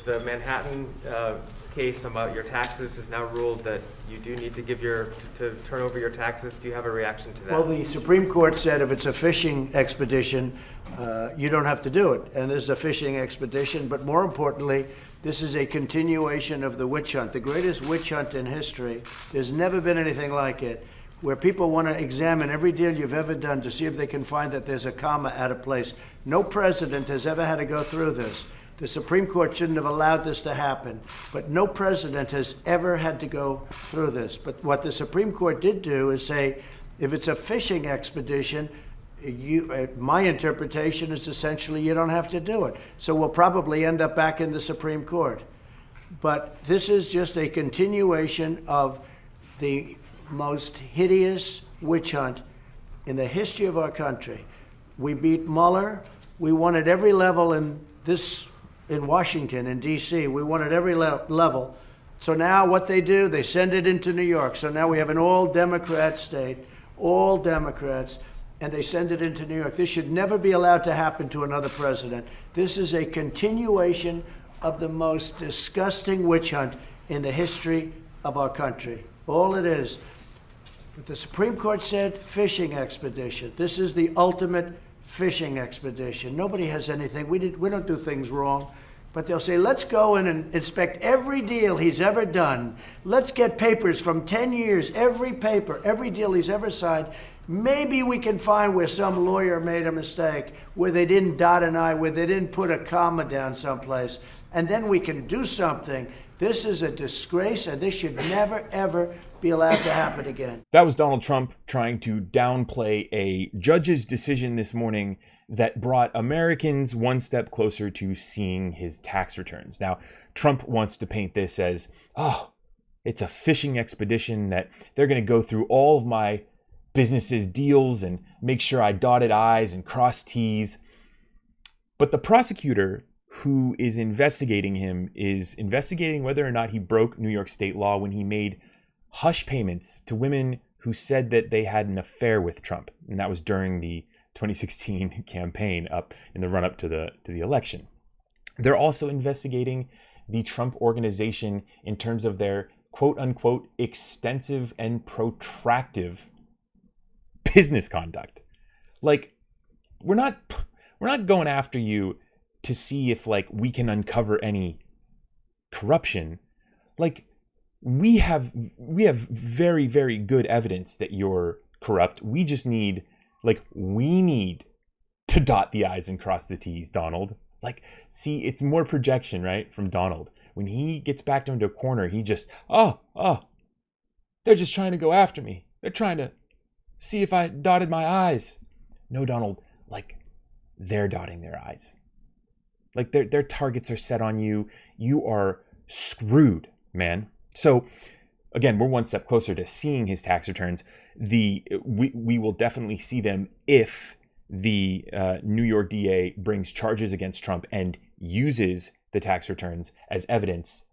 the Manhattan case about your taxes has now ruled that you do need to give to turn over your taxes. Do you have a reaction to that? Well, the Supreme Court said if it's a fishing expedition, you don't have to do it. And this is a fishing expedition, but more importantly, this is a continuation of the witch hunt, the greatest witch hunt in history. There's never been anything like it, where people want to examine every deal you've ever done to see if they can find that there's a comma out of place. No president has ever had to go through this. The Supreme Court shouldn't have allowed this to happen, but no president has ever had to go through this. But what the Supreme Court did do is say, if it's a fishing expedition, my interpretation is essentially you don't have to do it. So we'll probably end up back in the Supreme Court. But this is just a continuation of the most hideous witch hunt in the history of our country. We beat Mueller. We won at every level in Washington, in D.C. We won at every level. So now what they do, they send it into New York. So now we have an all-Democrat state, all Democrats, and they send it into New York. This should never be allowed to happen to another president. This is a continuation of the most disgusting witch hunt in the history of our country. All it is. But the Supreme Court said fishing expedition. This is the ultimate fishing expedition. Nobody has anything. We don't do things wrong. But they'll say, let's go in and inspect every deal he's ever done. Let's get papers from 10 years, every paper, every deal he's ever signed. Maybe we can find where some lawyer made a mistake, where they didn't dot an I, where they didn't put a comma down someplace. And then we can do something. This is a disgrace, and this should never, ever be allowed to happen again. That was Donald Trump trying to downplay a judge's decision this morning that brought Americans one step closer to seeing his tax returns. Now, Trump wants to paint this as, oh, it's a fishing expedition that they're going to go through all of my business's deals and make sure I dotted I's and crossed T's. But the prosecutor who is investigating him is investigating whether or not he broke New York state law when he made hush payments to women who said that they had an affair with Trump. And that was during the 2016 campaign up in the run-up to the election. They're also investigating the Trump organization in terms of their quote-unquote extensive and protractive business conduct. Like, we're not going after you to see if like we can uncover any corruption. Like, we have very, very good evidence that you're corrupt. We need to dot the I's and cross the T's, Donald. Like, see, it's more projection, right? From Donald. When he gets backed into a corner, he just, they're just trying to go after me. They're trying to see if I dotted my I's. No, Donald, like, they're dotting their I's. Like, their targets are set on you. You are screwed, man. So, again, we're one step closer to seeing his tax returns. We will definitely see them if the New York DA brings charges against Trump and uses the tax returns as evidence.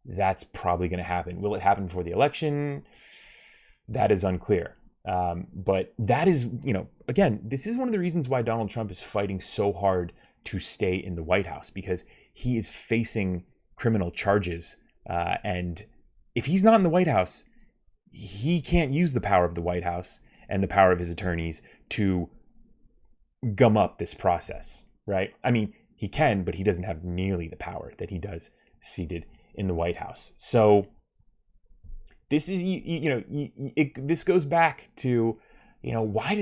That's probably going to happen. Will it happen before the election? That is unclear. But that is, again, this is one of the reasons why Donald Trump is fighting so hard to stay in the White House, because he is facing criminal charges. And if he's not in the White House, he can't use the power of the White House and the power of his attorneys to gum up this process, right? I mean, he can, but he doesn't have nearly the power that he does seated in the White House. So this is, this goes back to, why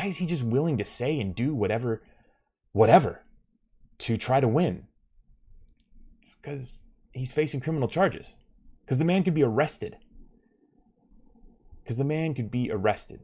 is he just willing to say and do whatever to try to win? It's because he's facing criminal charges. Because the man could be arrested.